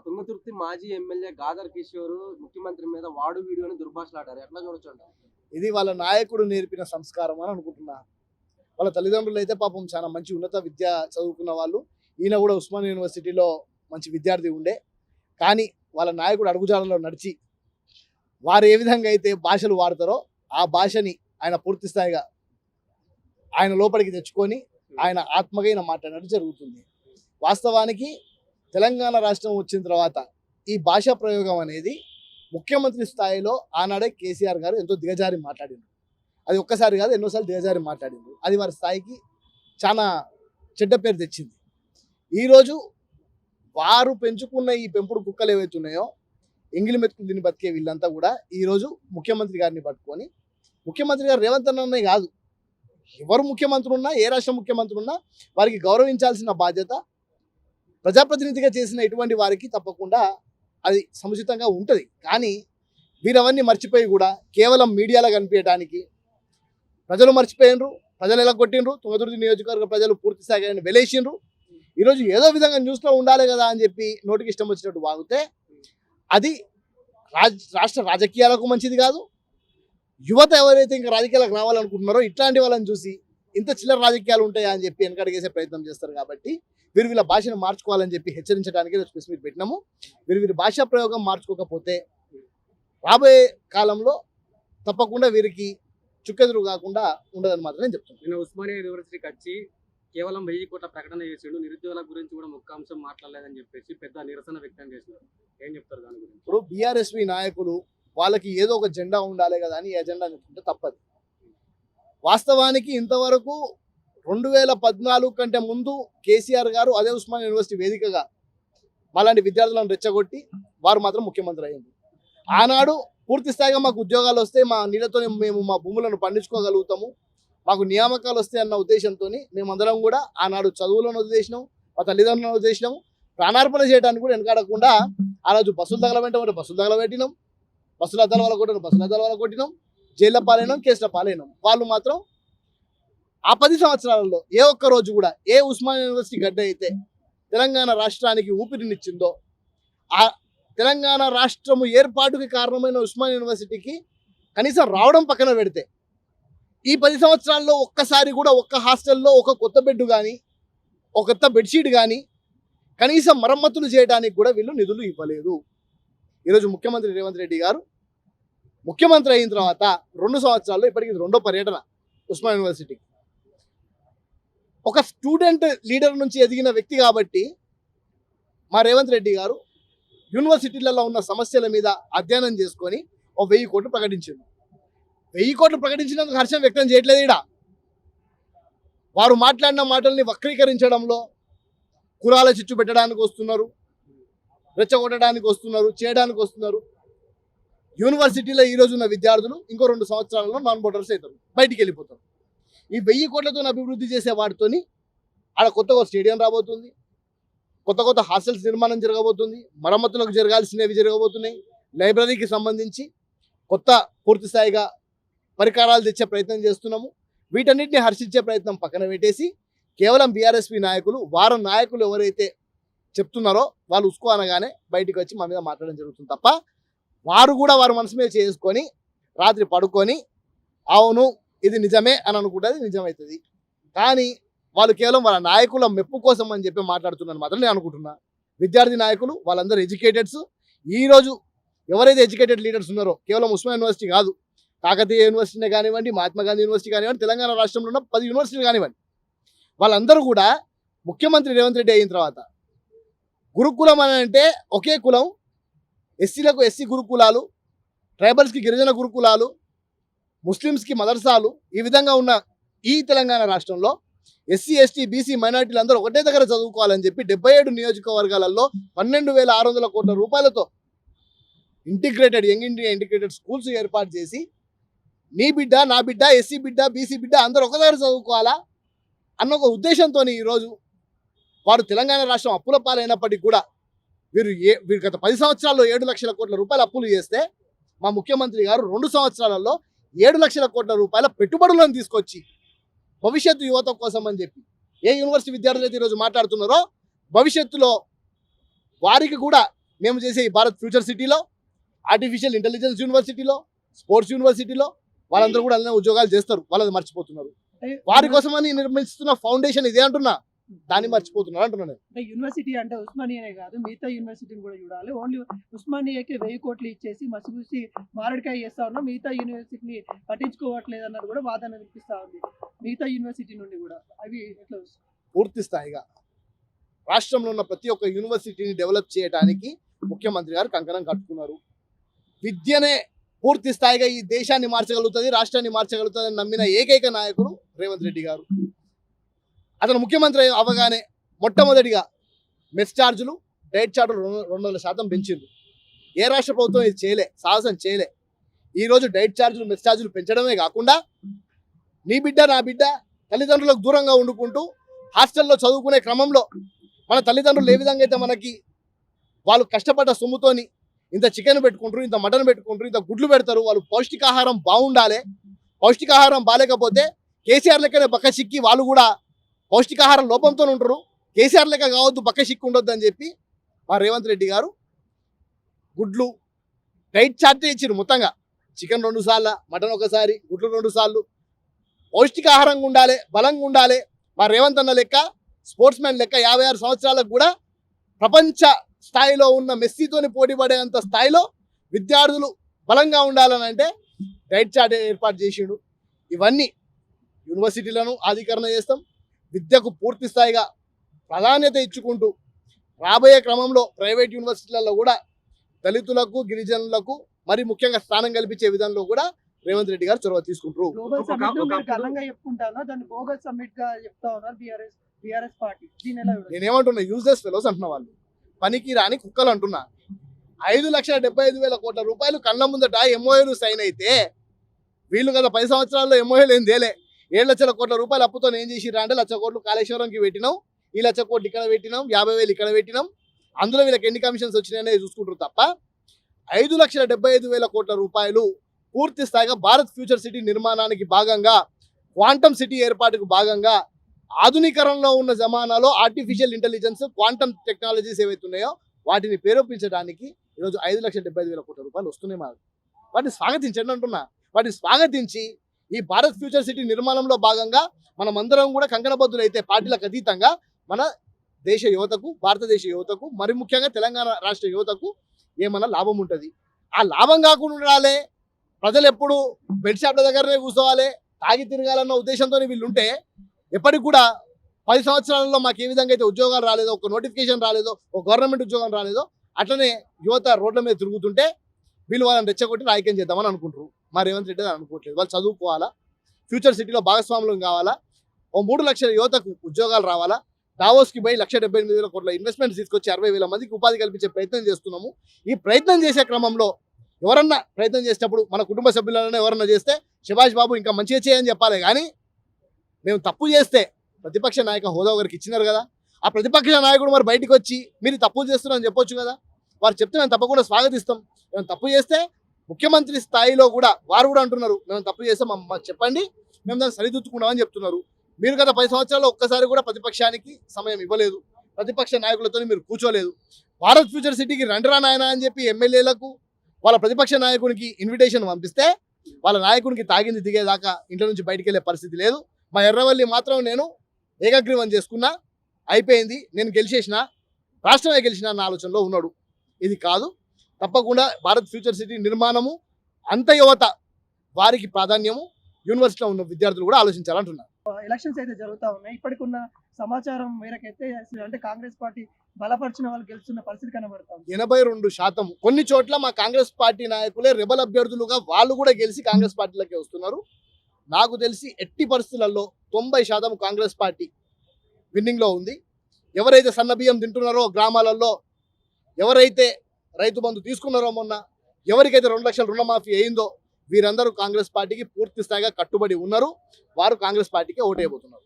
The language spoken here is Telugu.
తుంగతుర్తి మాజీ ఎమ్మెల్యే గాదర్ కిషోర్ ముఖ్యమంత్రి మీద వాడు వీడియోని దుర్భాషలాడారు. ఎట్లా చూడొచ్చు? ఇది వాళ్ళ నాయకుడు నేర్పిన సంస్కారం అని అనుకుంటున్నా. వాళ్ళ తల్లిదండ్రులు అయితే పాపం చాలా మంచి ఉన్నత విద్య చదువుకున్న వాళ్ళు. ఈయన కూడా ఉస్మానియా యూనివర్సిటీలో మంచి విద్యార్థి ఉండే. కానీ వాళ్ళ నాయకుడు అడుగుజాడలో నడిచి వారు ఏ విధంగా అయితే భాషలు వాడతారో ఆ భాషని ఆయన పూర్తి స్థాయిగా ఆయన లోపలికి తెచ్చుకొని ఆయన ఆత్మగా మాట్లాడడం జరుగుతుంది. వాస్తవానికి తెలంగాణ రాష్ట్రం వచ్చిన తర్వాత ఈ భాషా ప్రయోగం అనేది ముఖ్యమంత్రి స్థాయిలో ఆనాడే కేసీఆర్ గారు ఎంతో దిగజారి మాట్లాడిండ్రు. అది ఒక్కసారి కాదు, ఎన్నోసార్లు దిగజారి మాట్లాడిండ్రు. అది వారి స్థాయికి చాలా చెడ్డ పేరు తెచ్చింది. ఈరోజు వారు పెంచుకున్న ఈ పెంపుడు కుక్కలు ఏవైతే ఉన్నాయో ఎంగిలి మెతుకులు తిని బతికే వీళ్ళంతా కూడా ఈరోజు ముఖ్యమంత్రి గారిని పట్టుకొని, ముఖ్యమంత్రి గారు రేవంత్ అన్ననే కాదు, ఎవరు ముఖ్యమంత్రి ఉన్నా, ఏ రాష్ట్ర ముఖ్యమంత్రి ఉన్నా వారికి గౌరవించాల్సిన బాధ్యత ప్రజాప్రతినిధిగా చేసిన ఇటువంటి వారికి తప్పకుండా అది సముచితంగా ఉంటుంది. కానీ వీరవన్నీ మర్చిపోయి కూడా కేవలం మీడియాలో కనిపించడానికి ప్రజలు మర్చిపోయినరు. ప్రజలు ఎలా కొట్టినరు, తుంగతుర్తి నియోజకవర్గ ప్రజలు పూర్తి స్థాయిగా వెలేసిండ్రు. ఈరోజు ఏదో విధంగా న్యూస్లో ఉండాలి కదా అని చెప్పి నోటికి ఇష్టం వచ్చినట్టు వాగితే అది రాష్ట్ర రాజకీయాలకు మంచిది కాదు. యువత ఎవరైతే ఇంకా రాజకీయాలకు రావాలనుకుంటున్నారో ఇట్లాంటి వాళ్ళని చూసి ఇంత చిల్లర రాజకీయాలు ఉంటాయా అని చెప్పి వెనకడిగేసే ప్రయత్నం చేస్తారు. కాబట్టి వీళ్ళ భాషను మార్చుకోవాలని చెప్పి హెచ్చరించడానికి ప్రెస్ మీట్ పెట్టినాము. వీరి భాషా ప్రయోగం మార్చుకోకపోతే రాబోయే కాలంలో తప్పకుండా వీరికి చుక్కెదురు కాకుండా ఉండదని మాత్రం నేను చెప్తున్నాను. నేను ఉస్మానియా యూనివర్సిటీకి వచ్చి కేవలం 1000 కోట్ల ప్రకటన చేసిండు, నిరుద్యోగుల గురించి కూడా ముఖ్య అంశం మాట్లాడలేదని చెప్పేసి పెద్ద నిరసన వ్యక్తం చేసినారు. ఏం చెప్తారు దాని గురించి? ఇప్పుడు బీఆర్ఎస్వి నాయకులు వాళ్ళకి ఏదో ఒక జెండా ఉండాలి కదా అని ఎజెండా చెప్తుంటే తప్పదు. వాస్తవానికి ఇంతవరకు 2014 కంటే ముందు కేసీఆర్ గారు అదే ఉస్మానియా యూనివర్సిటీ వేదికగా మాలాంటి విద్యార్థులను రెచ్చగొట్టి వారు మాత్రం ముఖ్యమంత్రి అయ్యింది. ఆనాడు పూర్తి స్థాయిగా మాకు ఉద్యోగాలు వస్తే మా నీళ్ళతో మేము మా భూములను పండించుకోగలుగుతాము, మాకు నియామకాలు వస్తాయి అన్న ఉద్దేశంతో మేమందరం కూడా ఆనాడు చదువులను వదిలేసినాం, మా తల్లిదండ్రులను వదిలేసినాం, ప్రాణార్పణ చేయడానికి కూడా వెనకాడకుండా ఆ రోజు బస్సులు తగలబెట్టమంటే బస్సులు తగలబెట్టినాం, బస్సుల అద్దాల వల్ల కొట్టినాం, బస్సుల అద్దాల వల్ల కొట్టినాం, జైళ్ళ పాలైనాం, కేసుల పాలైనాం. వాళ్ళు మాత్రం ఆ 10 సంవత్సరాలలో ఏ ఒక్క రోజు కూడా ఏ ఉస్మానియా యూనివర్సిటీ గడ్డ అయితే తెలంగాణ రాష్ట్రానికి ఊపిరినిచ్చిందో, ఆ తెలంగాణ రాష్ట్రము ఏర్పాటుకి కారణమైన ఉస్మానియా యూనివర్సిటీకి కనీసం రావడం పక్కన పెడితే ఈ 10 సంవత్సరాల్లో ఒక్కసారి కూడా ఒక్క హాస్టల్లో ఒక కొత్త బెడ్ కానీ ఒక కొత్త బెడ్షీట్ కానీ కనీసం మరమ్మతులు చేయడానికి కూడా వీళ్ళు నిధులు ఇవ్వలేదు. ఈరోజు ముఖ్యమంత్రి రేవంత్ రెడ్డి గారు ముఖ్యమంత్రి అయిన తర్వాత 2 సంవత్సరాల్లో ఇప్పటికి ఇది 2వ పర్యటన ఉస్మానియా యూనివర్సిటీకి. ఒక స్టూడెంట్ లీడర్ నుంచి ఎదిగిన వ్యక్తి కాబట్టి మా రేవంత్ రెడ్డి గారు యూనివర్సిటీలలో ఉన్న సమస్యల మీద అధ్యయనం చేసుకొని 1000 కోట్లు ప్రకటించారు. 1000 కోట్లు ప్రకటించినందుకు హర్షం వ్యక్తం చేయట్లేదు. ఇక్కడ వారు మాట్లాడిన మాటల్ని వక్రీకరించడంలో కులాల చిచ్చు పెట్టడానికి వస్తున్నారు, రెచ్చగొట్టడానికి వస్తున్నారు, చేయడానికి వస్తున్నారు. యూనివర్సిటీలో ఈరోజు ఉన్న విద్యార్థులు ఇంకో 2 సంవత్సరాలలో నాన్ బోర్డర్స్ అవుతారు, బయటికి వెళ్ళిపోతారు. ఈ 1000 కోట్లతో అభివృద్ధి చేసే వాటితోని ఆడ కొత్తగా స్టేడియం రాబోతుంది, కొత్త హాస్టల్స్ నిర్మాణం జరగబోతుంది, మరమ్మతులకు జరగాల్సినవి జరగబోతున్నాయి, లైబ్రరీకి సంబంధించి కొత్త పూర్తి స్థాయిగా పరికరాలు తెచ్చే ప్రయత్నం చేస్తున్నాము. వీటన్నిటిని హర్షించే ప్రయత్నం పక్కన పెట్టేసి కేవలం బీఆర్ఎస్పీ నాయకులు, వారి నాయకులు ఎవరైతే చెప్తున్నారో వాళ్ళు ఉసుకో అనగానే బయటికి వచ్చి మా మీద మాట్లాడడం జరుగుతుంది తప్ప వారు కూడా వారి మనసు మీద చేసుకొని రాత్రి పడుకొని అవును ఇది నిజమే అని అనుకుంటే నిజమవుతుంది. కానీ వాళ్ళు కేవలం వాళ్ళ నాయకుల మెప్పు కోసం అని చెప్పి మాట్లాడుతున్నారు మాత్రం నేను అనుకుంటున్నా. విద్యార్థి నాయకులు వాళ్ళందరూ ఎడ్యుకేటెడ్స్. ఈరోజు ఎవరైతే ఎడ్యుకేటెడ్ లీడర్స్ ఉన్నారో కేవలం ఉస్మానియా యూనివర్సిటీ కాదు, కాకతీయ యూనివర్సిటీనే కానివ్వండి, మహాత్మా గాంధీ యూనివర్సిటీ కానివ్వండి, తెలంగాణ రాష్ట్రంలో ఉన్న 10 యూనివర్సిటీలు కానివ్వండి, వాళ్ళందరూ కూడా ముఖ్యమంత్రి రేవంత్ రెడ్డి అయిన తర్వాత గురుకులం అని అంటే ఒకే కులం, ఎస్సీలకు ఎస్సీ గురుకులాలు, ట్రైబల్స్కి గిరిజన గురుకులాలు, ముస్లిమ్స్కి మదర్సాలు, ఈ విధంగా ఉన్న ఈ తెలంగాణ రాష్ట్రంలో ఎస్సీ ఎస్టీ బీసీ మైనార్టీలు అందరూ ఒకటే దగ్గర చదువుకోవాలని చెప్పి 77 నియోజకవర్గాలలో 12,600 కోట్ల రూపాయలతో integrated young India integrated schools ఏర్పాటు చేసి నీ బిడ్డ నా బిడ్డ ఎస్సీ బిడ్డ బీసీ బిడ్డ అందరూ ఒక దగ్గర చదువుకోవాలా అన్న ఒక ఉద్దేశంతో ఈరోజు వారు తెలంగాణ రాష్ట్రం అప్పుల పాలైనప్పటికీ కూడా వీరు గత 10 సంవత్సరాల్లో 7 లక్షల కోట్ల రూపాయల అప్పులు చేస్తే మా ముఖ్యమంత్రి గారు 2 సంవత్సరాలలో 7 లక్షల కోట్ల రూపాయల పెట్టుబడులను తీసుకొచ్చి భవిష్యత్తు యువత కోసం అని చెప్పి ఏ యూనివర్సిటీ విద్యార్థులు అయితే ఈరోజు మాట్లాడుతున్నారో భవిష్యత్తులో వారికి కూడా మేము చేసే ఈ భారత్ ఫ్యూచర్ సిటీలో, ఆర్టిఫిషియల్ ఇంటెలిజెన్స్ యూనివర్సిటీలో, స్పోర్ట్స్ యూనివర్సిటీలో వాళ్ళందరూ కూడా అన్ని ఉద్యోగాలు చేస్తారు. వాళ్ళది మర్చిపోతున్నారు. వారి కోసమని నిర్మిస్తున్న ఫౌండేషన్ ఇదే అంటున్నా, దాన్ని మర్చిపోతున్నారు అంటున్నాను. అంటే యూనివర్సిటీ అంటే ఉస్మానియానే కాదు, మిగతా యూనివర్సిటీని కూడా చూడాలి. ఓన్లీ ఉస్మానియాకి 1000 కోట్లు ఇచ్చేసి మసిపూసి మారడికాయ చేస్తా ఉన్నాం, మిగతా యూనివర్సిటీని పట్టించుకోవట్లేదు అన్నది కూడా వాదన వినిపిస్తా ఉంది మిగతా యూనివర్సిటీ నుండి కూడా. అవి ఎట్లా పూర్తి స్థాయిగా రాష్ట్రంలో ఉన్న ప్రతి ఒక్క యూనివర్సిటీని డెవలప్ చేయడానికి ముఖ్యమంత్రి గారు కంకణం కట్టుకున్నారు. విద్యనే పూర్తి స్థాయిగా ఈ దేశాన్ని మార్చగలుగుతుంది, రాష్ట్రాన్ని మార్చగలుగుతుంది అని నమ్మిన ఏకైక నాయకుడు రేవంత్ రెడ్డి గారు. అతను ముఖ్యమంత్రి అవ్వగానే మొట్టమొదటిగా మెస్ ఛార్జీలు, డైట్ ఛార్జీలు 200% పెంచింది. ఏ రాష్ట్ర ప్రభుత్వం ఇది చేయలే, సాహసం చేయలే. ఈరోజు డైట్ ఛార్జీలు, మెస్ ఛార్జీలు పెంచడమే కాకుండా నీ బిడ్డ నా బిడ్డ తల్లిదండ్రులకు దూరంగా వండుకుంటూ హాస్టల్లో చదువుకునే క్రమంలో మన తల్లిదండ్రులు ఏ విధంగా అయితే మనకి వాళ్ళు కష్టపడ్డ సొమ్ముతోని ఇంత చికెన్ పెట్టుకుంటారు, ఇంత మటన్ పెట్టుకుంటారు, ఇంత గుడ్లు పెడతారు. వాళ్ళు పౌష్టికాహారం బాగుండాలి. పౌష్టికాహారం బాగాలేకపోతే కేసీఆర్ లెక్కనే బక్క చిక్కి వాళ్ళు కూడా పౌష్టికాహారం లోపంతో ఉంటారు. కేసీఆర్ లెక్క కావద్దు, బక్క చిక్కు ఉండొద్దు అని చెప్పి మా రేవంత్ రెడ్డి గారు గుడ్లు డైట్ చార్ట్ ఇచ్చారు. మొత్తంగా చికెన్ 2 సార్లు, మటన్ ఒకసారి, గుడ్లు 2 సార్లు. పౌష్టికాహారంగా ఉండాలి, బలంగా ఉండాలి. మా రేవంత్ అన్న లెక్క, స్పోర్ట్స్ మ్యాన్ లెక్క 56 సంవత్సరాలకు కూడా ప్రపంచ స్థాయిలో ఉన్న మెస్సీతోని పోటీ పడేంత స్థాయిలో విద్యార్థులు బలంగా ఉండాలని అంటే డైట్ చార్ట్ ఏర్పాటు చేసిండు. ఇవన్నీ యూనివర్సిటీలను ఆధీకరణ చేస్తాం. విద్యకు పూర్తి స్థాయిగా ప్రాధాన్యత ఇచ్చుకుంటూ రాబోయే క్రమంలో ప్రైవేట్ యూనివర్సిటీలలో కూడా దళితులకు, గిరిజనులకు మరి ముఖ్యంగా స్థానం కల్పించే విధంలో కూడా రేవంత్ రెడ్డి గారు చొరవ తీసుకుంటారు. గ్లోబల్ సమ్మిట్ లో మీరు ఘనంగా చెప్పుకుంటారా, దాన్ని బోగస్ సమ్మిట్ గా చెప్తా ఉన్నారు బీఆర్ఎస్ పార్టీ. దీని ఎలా చూడాలి? నేనేమంటున్నా, యూజ్లెస్ ఫెలోస్ అంటున్నా, వాళ్ళు పనికి రాని కుక్కలు అంటున్నా. 5,75,000 కోట్ల రూపాయలు కళ్ళ ముందట ఎంఓఏలు సైన్ అయితే వీళ్ళు కదా 10 సంవత్సరాల్లో ఎంఓఏలు ఏం తేలే. 7 లక్షల కోట్ల రూపాయలు అప్పుతో ఏం చేసిరా అంటే 1 లక్ష కోట్లు కాళేశ్వరంకి పెట్టినాం, ఈ 1 లక్ష కోట్లు ఇక్కడ పెట్టినాం, 50,000 ఇక్కడ పెట్టినాం. అందులో వీళ్ళకి ఎన్ని కమిషన్స్ వచ్చినాయనే చూసుకుంటారు తప్ప 5,75,000 కోట్ల రూపాయలు పూర్తి స్థాయిగా భారత్ ఫ్యూచర్ సిటీ నిర్మాణానికి భాగంగా, క్వాంటమ్ సిటీ ఏర్పాటుకు భాగంగా, ఆధునీకరణలో ఉన్న జమానాలో ఆర్టిఫిషియల్ ఇంటెలిజెన్స్, క్వాంటమ్ టెక్నాలజీస్ ఏవైతే ఉన్నాయో వాటిని ప్రేరేపించడానికి ఈరోజు 5,75,000 కోట్ల రూపాయలు వస్తున్నాయి. మాకు వాటిని స్వాగతించండి అంటున్నా. వాటిని స్వాగతించి ఈ భారత్ ఫ్యూచర్ సిటీ నిర్మాణంలో భాగంగా మనమందరం కూడా కంకణబద్దులు అయితే పార్టీలకు అతీతంగా మన దేశ యువతకు, భారతదేశ యువతకు, మరి ముఖ్యంగా తెలంగాణ రాష్ట్ర యువతకు ఏమన్నా లాభం ఉంటుంది. ఆ లాభం కాకుండా ఉండాలి. ప్రజలు ఎప్పుడు బెడ్ షాప్ల దగ్గరనే కూర్చోవాలి, తాగి తిరగాలన్న ఉద్దేశంతో వీళ్ళు ఉంటే ఎప్పటికి కూడా 10 సంవత్సరాలలో మాకు ఏ విధంగా అయితే ఉద్యోగాలు రాలేదో, ఒక నోటిఫికేషన్ రాలేదో, ఒక గవర్నమెంట్ ఉద్యోగం రాలేదో, అట్లనే యువత రోడ్ల మీద తిరుగుతుంటే వీళ్ళు వాళ్ళని రెచ్చగొట్టి రాజకీయం చేద్దామని అనుకుంటారు. మా రేవంత్ రెడ్డి అనుకోవట్లేదు. వాళ్ళు చదువుకోవాలా, ఫ్యూచర్ సిటీలో భాగస్వాములు కావాలా, ఓ 3 లక్షల యువతకు ఉద్యోగాలు రావాలా, దావోస్కి పోయి 1,78,000 కోట్ల ఇన్వెస్ట్మెంట్స్ తీసుకొచ్చి 60,000 మందికి ఉపాధి కల్పించే ప్రయత్నం చేస్తున్నాము. ఈ ప్రయత్నం చేసే క్రమంలో ఎవరన్నా ప్రయత్నం చేసేటప్పుడు మన కుటుంబ సభ్యులను ఎవరన్నా చేస్తే శభాష్ బాబు ఇంకా మంచిగా చేయని చెప్పాలి. కానీ మేము తప్పు చేస్తే ప్రతిపక్ష నాయక హోదా ఒకరికి ఇచ్చినారు కదా, ఆ ప్రతిపక్ష నాయకుడు మరి బయటకు వచ్చి మీరు తప్పులు చేస్తున్నారని చెప్పొచ్చు కదా. వారు చెప్తే మేము తప్పకుండా స్వాగతిస్తాం. మేము తప్పు చేస్తే ముఖ్యమంత్రి స్థాయిలో కూడా వారు కూడా అంటున్నారు మేము తప్పు చేస్తాం చెప్పండి, మేము దాన్ని సరిదిద్దుకున్నామని చెప్తున్నారు. మీరు గత 10 సంవత్సరాల్లో ఒక్కసారి కూడా ప్రతిపక్షానికి సమయం ఇవ్వలేదు, ప్రతిపక్ష నాయకులతో మీరు కూర్చోలేదు. భారత్ ఫ్యూచర్ సిటీకి రండిరా నాయన అని చెప్పి ఎమ్మెల్యేలకు వాళ్ళ ప్రతిపక్ష నాయకునికి ఇన్విటేషన్ పంపిస్తే వాళ్ళ నాయకునికి తాగింది దిగేదాకా ఇంట్లో నుంచి బయటికి వెళ్ళే పరిస్థితి లేదు. మా ఎర్రవల్లి మాత్రం నేను ఏకగ్రీవం చేసుకున్నా, అయిపోయింది, నేను గెలిచేసిన, రాష్ట్రమే గెలిచిన అన్న ఆలోచనలో ఉన్నాడు. ఇది కాదు. తప్పకుండా భారత్ ఫ్యూచర్ సిటీ నిర్మాణము అంత యువత వారికి ప్రాధాన్యము, యూనివర్సిటీలో ఉన్న విద్యార్థులు కూడా ఆలోచించాలంటున్నారు. ఎలక్షన్స్ అయితే జరుగుతూ ఉన్నాయి. ఇప్పటికున్న సమాచారం మేరకైతే అంటే కాంగ్రెస్ పార్టీ బలపరిచిన వాళ్ళు గెలుస్తున్న పరిస్థితి కనబడతాం. 82% కొన్ని చోట్ల మా కాంగ్రెస్ పార్టీ నాయకులే రెబల్ అభ్యర్థులుగా వాళ్ళు కూడా గెలిచి కాంగ్రెస్ పార్టీలోకి వస్తున్నారు. నాకు తెలిసి ఎట్టి పరిస్థితులలో 90% కాంగ్రెస్ పార్టీ విన్నింగ్లో ఉంది. ఎవరైతే సన్న బియ్యం తింటున్నారో గ్రామాలలో, ఎవరైతే రైతు బంధు తీసుకున్నారో మొన్న, ఎవరికైతే 2 లక్షల రుణమాఫీ అయిందో వీరందరూ కాంగ్రెస్ పార్టీకి పూర్తి స్థాయిగా కట్టుబడి ఉన్నారు. వారు కాంగ్రెస్ పార్టీకి ఓటేయబోతున్నారు.